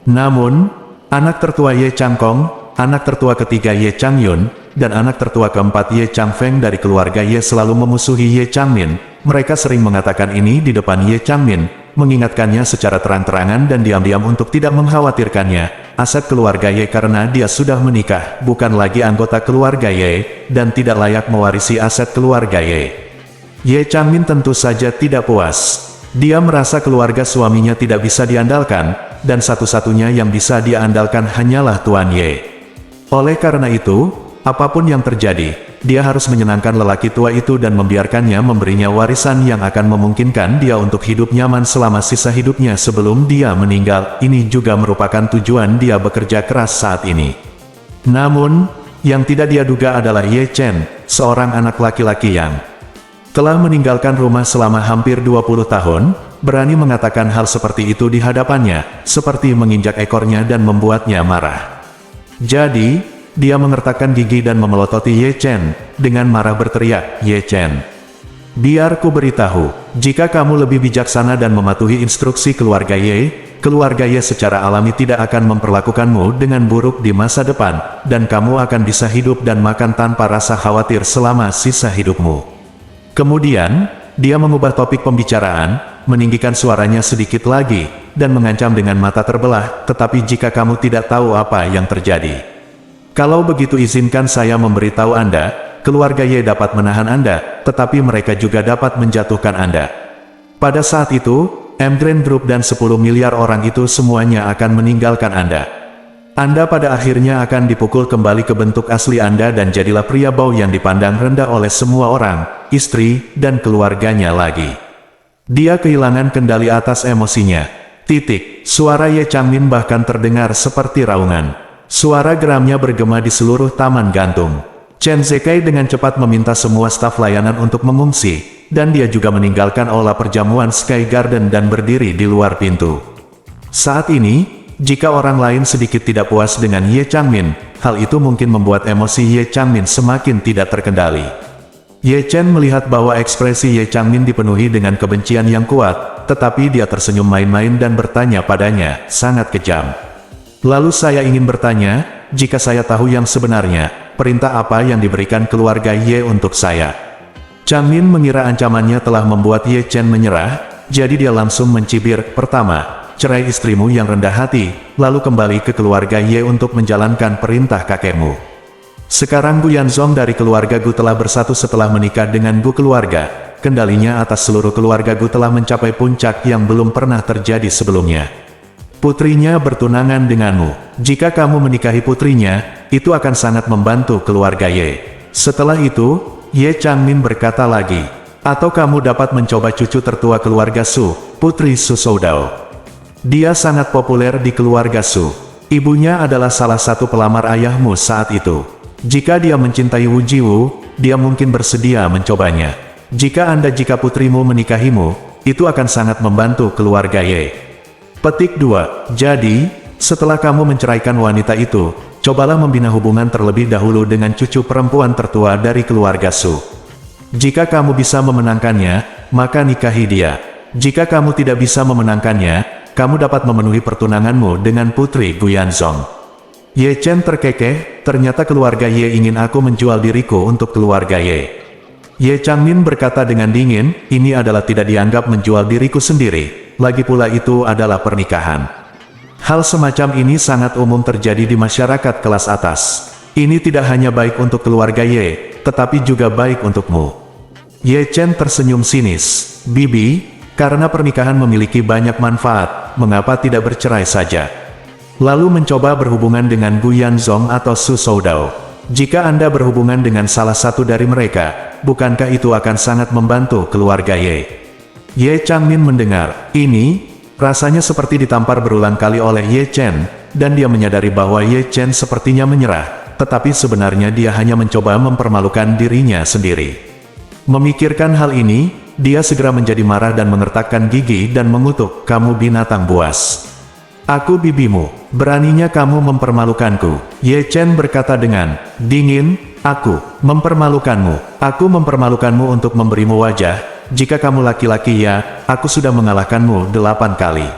Speaker 1: Namun, anak tertua Ye Changkong, anak tertua ketiga Ye Changyun, dan anak tertua keempat Ye Changfeng dari keluarga Ye selalu memusuhi Ye Changmin. Mereka sering mengatakan ini di depan Ye Changmin, mengingatkannya secara terang-terangan dan diam-diam untuk tidak mengkhawatirkannya. Aset keluarga Ye karena dia sudah menikah, bukan lagi anggota keluarga Ye, dan tidak layak mewarisi aset keluarga Ye. Ye Changmin tentu saja tidak puas. Dia merasa keluarga suaminya tidak bisa diandalkan, dan satu-satunya yang bisa dia andalkan hanyalah Tuan Ye. Oleh karena itu, apapun yang terjadi, dia harus menyenangkan lelaki tua itu dan membiarkannya memberinya warisan yang akan memungkinkan dia untuk hidup nyaman selama sisa hidupnya sebelum dia meninggal. Ini juga merupakan tujuan dia bekerja keras saat ini. Namun, yang tidak dia duga adalah Ye Chen, seorang anak laki-laki yang telah meninggalkan rumah selama hampir 20 tahun, berani mengatakan hal seperti itu di hadapannya, seperti menginjak ekornya dan membuatnya marah. Jadi, dia mengertakkan gigi dan memelototi Ye Chen, dengan marah berteriak, Ye Chen. Biar ku beritahu, jika kamu lebih bijaksana dan mematuhi instruksi keluarga Ye secara alami tidak akan memperlakukanmu dengan buruk di masa depan, dan kamu akan bisa hidup dan makan tanpa rasa khawatir selama sisa hidupmu. Kemudian, dia mengubah topik pembicaraan, meninggikan suaranya sedikit lagi, dan mengancam dengan mata terbelah, tetapi jika kamu tidak tahu apa yang terjadi. Kalau begitu izinkan saya memberitahu Anda, keluarga Ye dapat menahan Anda, tetapi mereka juga dapat menjatuhkan Anda. Pada saat itu, Emgreen Group dan 10 miliar orang itu semuanya akan meninggalkan Anda. Anda pada akhirnya akan dipukul kembali ke bentuk asli Anda dan jadilah pria bau yang dipandang rendah oleh semua orang, istri, dan keluarganya lagi. Dia kehilangan kendali atas emosinya. Suara Ye Changmin bahkan terdengar seperti raungan. Suara geramnya bergema di seluruh taman gantung. Chen Zekai dengan cepat meminta semua staf layanan untuk mengungsi, dan dia juga meninggalkan aula perjamuan Sky Garden dan berdiri di luar pintu. Saat ini, jika orang lain sedikit tidak puas dengan Ye Changmin, hal itu mungkin membuat emosi Ye Changmin semakin tidak terkendali. Ye Chen melihat bahwa ekspresi Ye Changmin dipenuhi dengan kebencian yang kuat, tetapi dia tersenyum main-main dan bertanya padanya, sangat kejam. Lalu saya ingin bertanya, jika saya tahu yang sebenarnya, perintah apa yang diberikan keluarga Ye untuk saya? Changmin mengira ancamannya telah membuat Ye Chen menyerah, jadi dia langsung mencibir. Pertama, cerai istrimu yang rendah hati, lalu kembali ke keluarga Ye untuk menjalankan perintah kakekmu. Sekarang Gu Yanzong dari keluarga Gu telah bersatu setelah menikah dengan Gu keluarga. Kendalinya atas seluruh keluarga Gu telah mencapai puncak yang belum pernah terjadi sebelumnya. Putrinya bertunangan denganmu. Jika kamu menikahi putrinya, itu akan sangat membantu keluarga Ye. Setelah itu, Ye Changmin berkata lagi, atau kamu dapat mencoba cucu tertua keluarga Su, Putri Su Soudao. Dia sangat populer di keluarga Su. Ibunya adalah salah satu pelamar ayahmu saat itu. Jika dia mencintai Wu Jiwu, dia mungkin bersedia mencobanya. Jika putrimu menikahimu, itu akan sangat membantu keluarga Ye. Petik 2. Jadi, setelah kamu menceraikan wanita itu, cobalah membina hubungan terlebih dahulu dengan cucu perempuan tertua dari keluarga Su. Jika kamu bisa memenangkannya, maka nikahi dia. Jika kamu tidak bisa memenangkannya, kamu dapat memenuhi pertunanganmu dengan putri Gu Yanzong. Ye Chen terkekeh, ternyata keluarga Ye ingin aku menjual diriku untuk keluarga Ye. Ye Changmin berkata dengan dingin, ini adalah tidak dianggap menjual diriku sendiri. Lagi pula itu adalah pernikahan. Hal semacam ini sangat umum terjadi di masyarakat kelas atas. Ini tidak hanya baik untuk keluarga Ye, tetapi juga baik untukmu. Ye Chen tersenyum sinis. Bibi, karena pernikahan memiliki banyak manfaat, mengapa tidak bercerai saja? Lalu mencoba berhubungan dengan Gu Yanzong atau Su Soudao. Jika Anda berhubungan dengan salah satu dari mereka, bukankah itu akan sangat membantu keluarga Ye? Ye Changmin mendengar ini, rasanya seperti ditampar berulang kali oleh Ye Chen, dan dia menyadari bahwa Ye Chen sepertinya menyerah, tetapi sebenarnya dia hanya mencoba mempermalukan dirinya sendiri. Memikirkan hal ini, dia segera menjadi marah dan mengertakkan gigi dan mengutuk, kamu binatang buas. Aku bibimu, beraninya kamu mempermalukanku. Ye Chen berkata dengan dingin, aku mempermalukanmu untuk memberimu wajah. Jika kamu laki-laki ya, aku sudah mengalahkanmu 8 kali.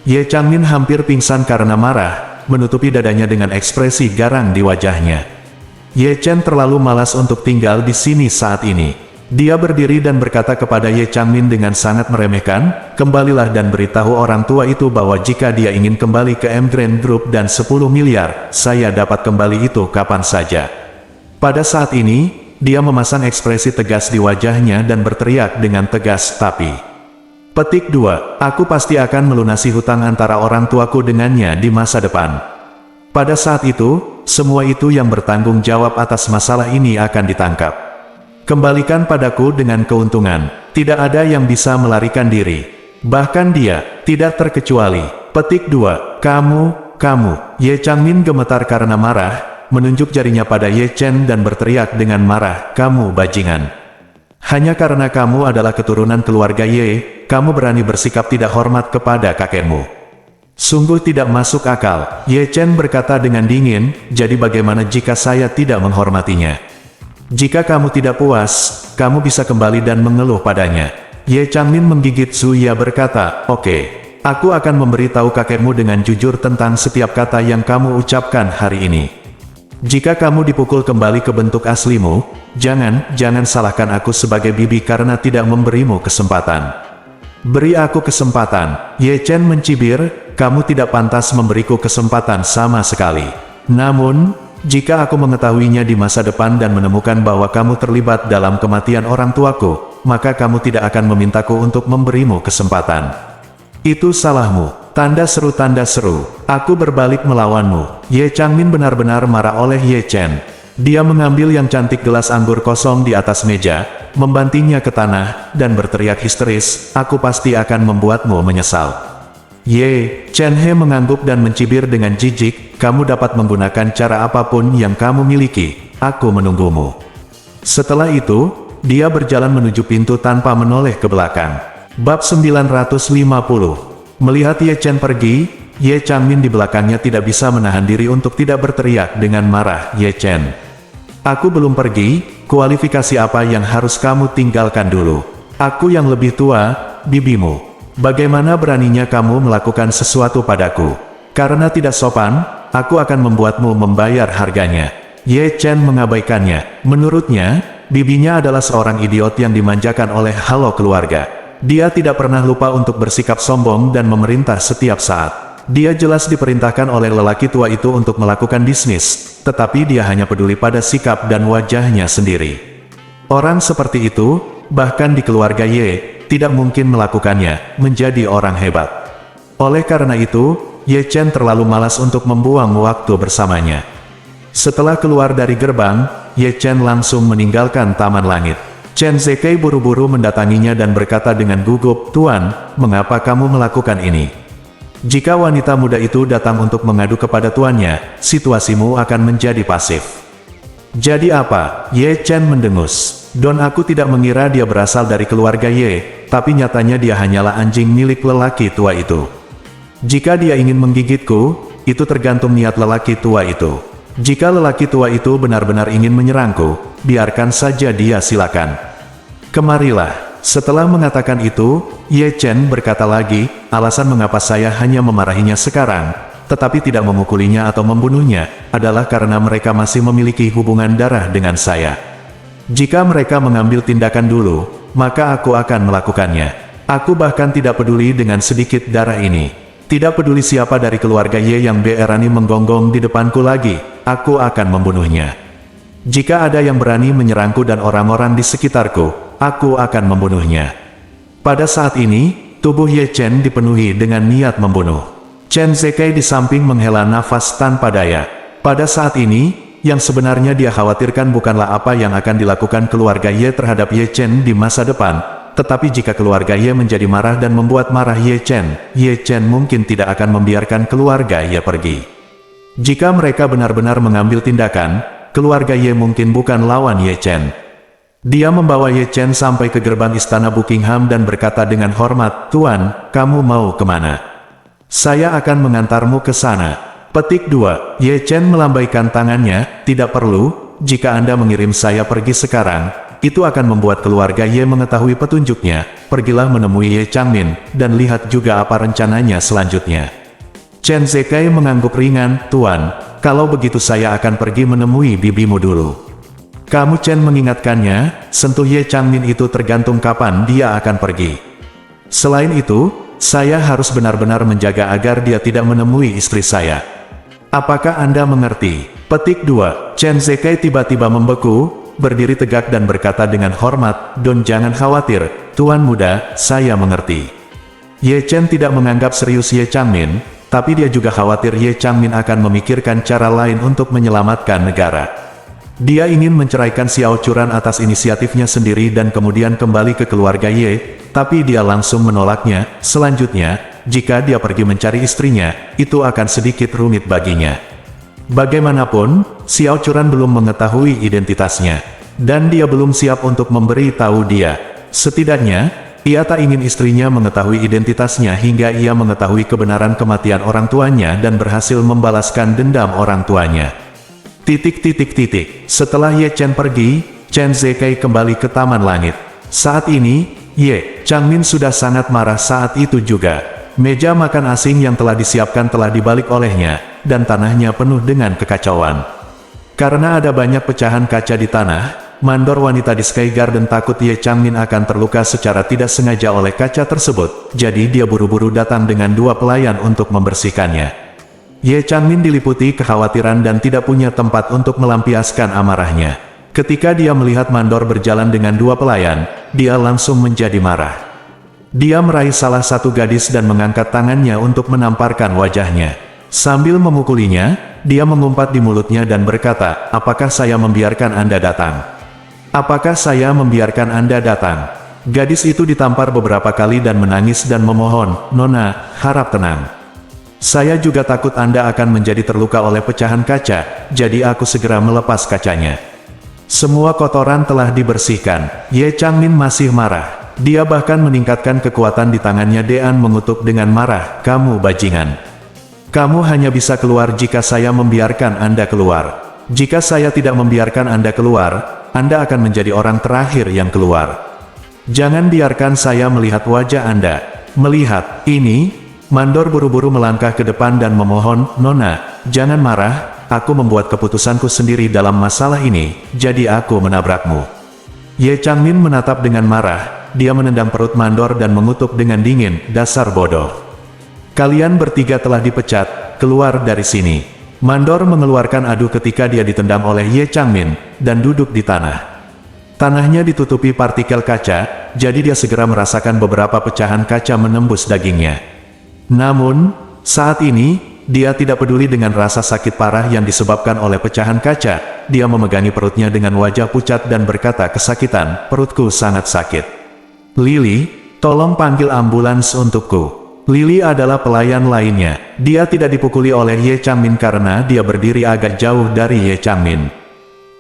Speaker 1: Ye Changmin hampir pingsan karena marah, menutupi dadanya dengan ekspresi garang di wajahnya. Ye Chen terlalu malas untuk tinggal di sini saat ini. Dia berdiri dan berkata kepada Ye Changmin dengan sangat meremehkan, kembalilah dan beritahu orang tua itu bahwa jika dia ingin kembali ke Emgreen Group dan 10 miliar, saya dapat kembali itu kapan saja. Pada saat ini, dia memasang ekspresi tegas di wajahnya dan berteriak dengan tegas tapi. Petik 2. Aku pasti akan melunasi hutang antara orang tuaku dengannya di masa depan. Pada saat itu, semua itu yang bertanggung jawab atas masalah ini akan ditangkap. Kembalikan padaku dengan keuntungan. Tidak ada yang bisa melarikan diri. Bahkan dia, tidak terkecuali. Petik 2. Kamu. Ye Changmin gemetar karena marah, menunjuk jarinya pada Ye Chen dan berteriak dengan marah, kamu bajingan. Hanya karena kamu adalah keturunan keluarga Ye, kamu berani bersikap tidak hormat kepada kakekmu. Sungguh tidak masuk akal. Ye Chen berkata dengan dingin, jadi bagaimana jika saya tidak menghormatinya? Jika kamu tidak puas, kamu bisa kembali dan mengeluh padanya. Ye Changmin menggigit Zhu Ya berkata, oke, aku akan memberitahu kakekmu dengan jujur tentang setiap kata yang kamu ucapkan hari ini. Jika kamu dipukul kembali ke bentuk aslimu, jangan salahkan aku sebagai bibi karena tidak memberimu kesempatan. Beri aku kesempatan. Ye Chen mencibir, kamu tidak pantas memberiku kesempatan sama sekali. Namun, jika aku mengetahuinya di masa depan dan menemukan bahwa kamu terlibat dalam kematian orang tuaku, maka kamu tidak akan memintaku untuk memberimu kesempatan. Itu salahmu. Tanda seru. Aku berbalik melawanmu. Ye Changmin benar-benar marah oleh Ye Chen. Dia mengambil yang cantik gelas anggur kosong di atas meja, membantingnya ke tanah, dan berteriak histeris, aku pasti akan membuatmu menyesal. Ye Chen He mengangguk dan mencibir dengan jijik, kamu dapat menggunakan cara apapun yang kamu miliki, aku menunggumu. Setelah itu, dia berjalan menuju pintu tanpa menoleh ke belakang. Bab 950. Melihat Ye Chen pergi, Ye Changmin di belakangnya tidak bisa menahan diri untuk tidak berteriak dengan marah. Ye Chen, aku belum pergi, kualifikasi apa yang harus kamu tinggalkan dulu? Aku yang lebih tua, bibimu. Bagaimana beraninya kamu melakukan sesuatu padaku? Karena tidak sopan, aku akan membuatmu membayar harganya. Ye Chen mengabaikannya. Menurutnya, bibinya adalah seorang idiot yang dimanjakan oleh halo keluarga. Dia tidak pernah lupa untuk bersikap sombong dan memerintah setiap saat. Dia jelas diperintahkan oleh lelaki tua itu untuk melakukan bisnis, tetapi dia hanya peduli pada sikap dan wajahnya sendiri. Orang seperti itu, bahkan di keluarga Ye, tidak mungkin melakukannya, menjadi orang hebat. Oleh karena itu, Ye Chen terlalu malas untuk membuang waktu bersamanya. Setelah keluar dari gerbang, Ye Chen langsung meninggalkan Taman Langit. Chen Zekai buru-buru mendatanginya dan berkata dengan gugup, Tuan, mengapa kamu melakukan ini? Jika wanita muda itu datang untuk mengadu kepada tuannya, situasimu akan menjadi pasif. Jadi apa? Ye Chen mendengus. Don aku tidak mengira dia berasal dari keluarga Ye, tapi nyatanya dia hanyalah anjing milik lelaki tua itu. Jika dia ingin menggigitku, itu tergantung niat lelaki tua itu. Jika lelaki tua itu benar-benar ingin menyerangku, biarkan saja dia silakan. Kemarilah. Setelah mengatakan itu, Ye Chen berkata lagi, alasan mengapa saya hanya memarahinya sekarang, tetapi tidak memukulinya atau membunuhnya, adalah karena mereka masih memiliki hubungan darah dengan saya. Jika mereka mengambil tindakan dulu, maka aku akan melakukannya. Aku bahkan tidak peduli dengan sedikit darah ini. Tidak peduli siapa dari keluarga Ye yang berani menggonggong di depanku lagi, aku akan membunuhnya. Jika ada yang berani menyerangku dan orang-orang di sekitarku, aku akan membunuhnya. Pada saat ini, tubuh Ye Chen dipenuhi dengan niat membunuh. Chen Zekai di samping menghela nafas tanpa daya. Pada saat ini, yang sebenarnya dia khawatirkan bukanlah apa yang akan dilakukan keluarga Ye terhadap Ye Chen di masa depan, tetapi jika keluarga Ye menjadi marah dan membuat marah Ye Chen mungkin tidak akan membiarkan keluarga Ye pergi. Jika mereka benar-benar mengambil tindakan, keluarga Ye mungkin bukan lawan Ye Chen. Dia membawa Ye Chen sampai ke gerbang istana Buckingham dan berkata dengan hormat, Tuan, kamu mau kemana? Saya akan mengantarmu ke sana. Petik 2. Ye Chen melambaikan tangannya, tidak perlu, jika Anda mengirim saya pergi sekarang, itu akan membuat keluarga Ye mengetahui petunjuknya, pergilah menemui Ye Changmin, dan lihat juga apa rencananya selanjutnya. Chen Zekai mengangguk ringan, Tuan, kalau begitu saya akan pergi menemui bibimu dulu. Kamu Chen mengingatkannya, sentuh Ye Changmin itu tergantung kapan dia akan pergi. Selain itu, saya harus benar-benar menjaga agar dia tidak menemui istri saya. Apakah Anda mengerti? Petik 2. Chen Zekai tiba-tiba membeku, berdiri tegak dan berkata dengan hormat, Don jangan khawatir, Tuan muda, saya mengerti. Ye Chen tidak menganggap serius Ye Changmin, tapi dia juga khawatir Ye Changmin akan memikirkan cara lain untuk menyelamatkan negara. Dia ingin menceraikan Xiao Churan atas inisiatifnya sendiri dan kemudian kembali ke keluarga Ye, tapi dia langsung menolaknya. Selanjutnya, jika dia pergi mencari istrinya, itu akan sedikit rumit baginya. Bagaimanapun, Xiao Churan belum mengetahui identitasnya, dan dia belum siap untuk memberi tahu dia. Setidaknya, ia tak ingin istrinya mengetahui identitasnya hingga ia mengetahui kebenaran kematian orang tuanya dan berhasil membalaskan dendam orang tuanya. Setelah Ye Chen pergi, Chen Zekai kembali ke Taman Langit. Saat ini, Ye Changmin sudah sangat marah saat itu juga. Meja makan asing yang telah disiapkan telah dibalik olehnya, dan tanahnya penuh dengan kekacauan. Karena ada banyak pecahan kaca di tanah, mandor wanita di Sky Garden takut Ye Changmin akan terluka secara tidak sengaja oleh kaca tersebut, jadi dia buru-buru datang dengan 2 pelayan untuk membersihkannya. Ye Changmin diliputi kekhawatiran dan tidak punya tempat untuk melampiaskan amarahnya. Ketika dia melihat mandor berjalan dengan 2 pelayan, dia langsung menjadi marah. Dia meraih salah satu gadis dan mengangkat tangannya untuk menamparkan wajahnya. Sambil memukulinya, dia mengumpat di mulutnya dan berkata, "Apakah saya membiarkan Anda datang? Apakah saya membiarkan Anda datang?" Gadis itu ditampar beberapa kali dan menangis dan memohon, "Nona, harap tenang. Saya juga takut Anda akan menjadi terluka oleh pecahan kaca, jadi aku segera melepas kacanya." Semua kotoran telah dibersihkan. Ye Changmin masih marah. Dia bahkan meningkatkan kekuatan di tangannya. Dean mengutuk dengan marah, "Kamu bajingan. Kamu hanya bisa keluar jika saya membiarkan Anda keluar. Jika saya tidak membiarkan Anda keluar, Anda akan menjadi orang terakhir yang keluar. Jangan biarkan saya melihat wajah Anda." Melihat ini, mandor buru-buru melangkah ke depan dan memohon, "Nona, jangan marah. Aku membuat keputusanku sendiri dalam masalah ini, jadi aku menabrakmu." Ye Changmin menatap dengan marah. Dia menendang perut mandor dan mengutuk dengan dingin, "Dasar bodoh. Kalian bertiga telah dipecat, keluar dari sini." Mandor mengeluarkan adu ketika dia ditendang oleh Ye Changmin, dan duduk di tanah. Tanahnya ditutupi partikel kaca, jadi dia segera merasakan beberapa pecahan kaca menembus dagingnya. Namun, saat ini, dia tidak peduli dengan rasa sakit parah yang disebabkan oleh pecahan kaca. Dia memegangi perutnya dengan wajah pucat dan berkata kesakitan, "Perutku sangat sakit. Lily, tolong panggil ambulans untukku." Lily adalah pelayan lainnya. Dia tidak dipukuli oleh Ye Changmin karena dia berdiri agak jauh dari Ye Changmin.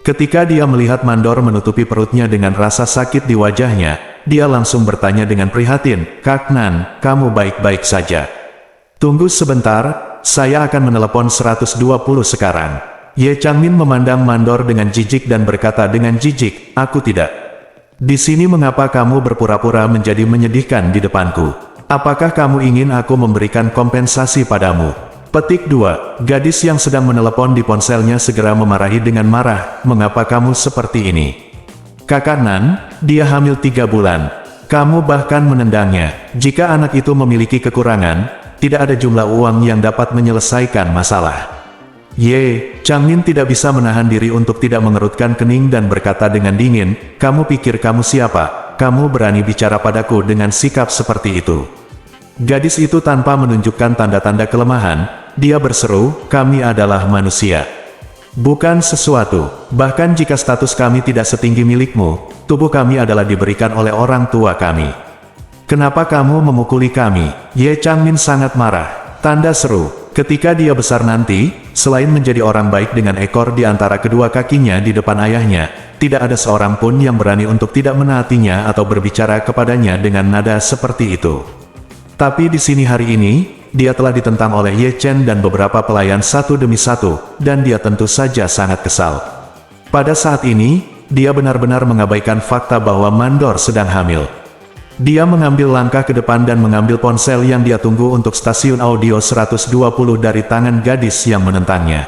Speaker 1: Ketika dia melihat mandor menutupi perutnya dengan rasa sakit di wajahnya, dia langsung bertanya dengan prihatin, "Kak Nan, kamu baik-baik saja?" "Tunggu sebentar, saya akan menelepon 120 sekarang." Ye Changmin memandang mandor dengan jijik dan berkata dengan jijik, "Aku tidak. Di sini mengapa kamu berpura-pura menjadi menyedihkan di depanku? Apakah kamu ingin aku memberikan kompensasi padamu?" Petik 2. Gadis yang sedang menelepon di ponselnya segera memarahi dengan marah, "Mengapa kamu seperti ini? Kakak Nan, dia hamil 3 bulan. Kamu bahkan menendangnya. Jika anak itu memiliki kekurangan, tidak ada jumlah uang yang dapat menyelesaikan masalah." Ye Changmin tidak bisa menahan diri untuk tidak mengerutkan kening dan berkata dengan dingin, "Kamu pikir kamu siapa? Kamu berani bicara padaku dengan sikap seperti itu?" Gadis itu tanpa menunjukkan tanda-tanda kelemahan, dia berseru, "Kami adalah manusia. Bukan sesuatu. Bahkan jika status kami tidak setinggi milikmu, tubuh kami adalah diberikan oleh orang tua kami. Kenapa kamu memukuli kami?" Ye Changmin sangat marah. Tanda seru. Ketika dia besar nanti, selain menjadi orang baik dengan ekor di antara kedua kakinya di depan ayahnya, tidak ada seorang pun yang berani untuk tidak menaatinya atau berbicara kepadanya dengan nada seperti itu. Tapi di sini hari ini, dia telah ditentang oleh Ye Chen dan beberapa pelayan satu demi satu, dan dia tentu saja sangat kesal. Pada saat ini, dia benar-benar mengabaikan fakta bahwa mandor sedang hamil. Dia mengambil langkah ke depan dan mengambil ponsel yang dia tunggu untuk stasiun audio 120 dari tangan gadis yang menentangnya.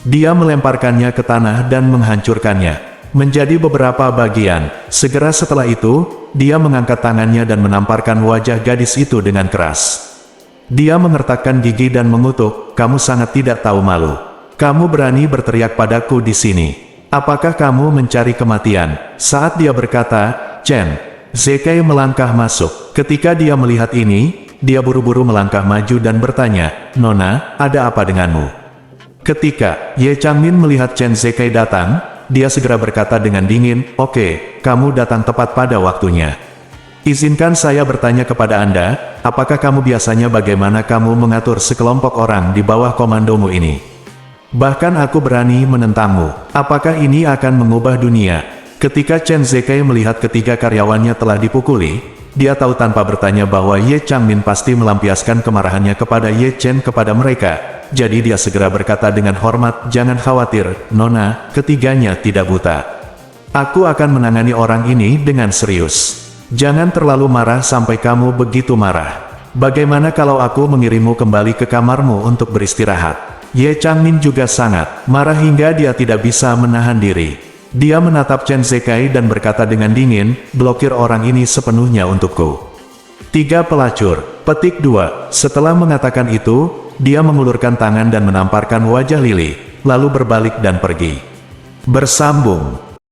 Speaker 1: Dia melemparkannya ke tanah dan menghancurkannya menjadi beberapa bagian. Segera setelah itu, dia mengangkat tangannya dan menamparkan wajah gadis itu dengan keras. Dia mengertakkan gigi dan mengutuk, "Kamu sangat tidak tahu malu. Kamu berani berteriak padaku di sini. Apakah kamu mencari kematian?" Saat dia berkata, Chen Zekai melangkah masuk. Ketika dia melihat ini, dia buru-buru melangkah maju dan bertanya, "Nona, ada apa denganmu?" Ketika Ye Changmin melihat Chen Zekai datang, dia segera berkata dengan dingin, "Oke, kamu datang tepat pada waktunya. Izinkan saya bertanya kepada Anda, apakah kamu biasanya bagaimana kamu mengatur sekelompok orang di bawah komandomu ini? Bahkan aku berani menentangmu. Apakah ini akan mengubah dunia?" Ketika Chen Zekai melihat ketiga karyawannya telah dipukuli, dia tahu tanpa bertanya bahwa Ye Changmin pasti melampiaskan kemarahannya kepada Ye Chen kepada mereka. Jadi dia segera berkata dengan hormat, "Jangan khawatir, Nona, ketiganya tidak buta. Aku akan menangani orang ini dengan serius. Jangan terlalu marah sampai kamu begitu marah. Bagaimana kalau aku mengirimmu kembali ke kamarmu untuk beristirahat? Ye Changmin juga sangat marah hingga dia tidak bisa menahan diri. Dia menatap Chen Zekai dan berkata dengan dingin, blokir orang ini sepenuhnya untukku. 3 pelacur, petik 2. Setelah mengatakan itu, dia mengulurkan tangan dan menamparkan wajah Lily, lalu berbalik dan pergi. Bersambung.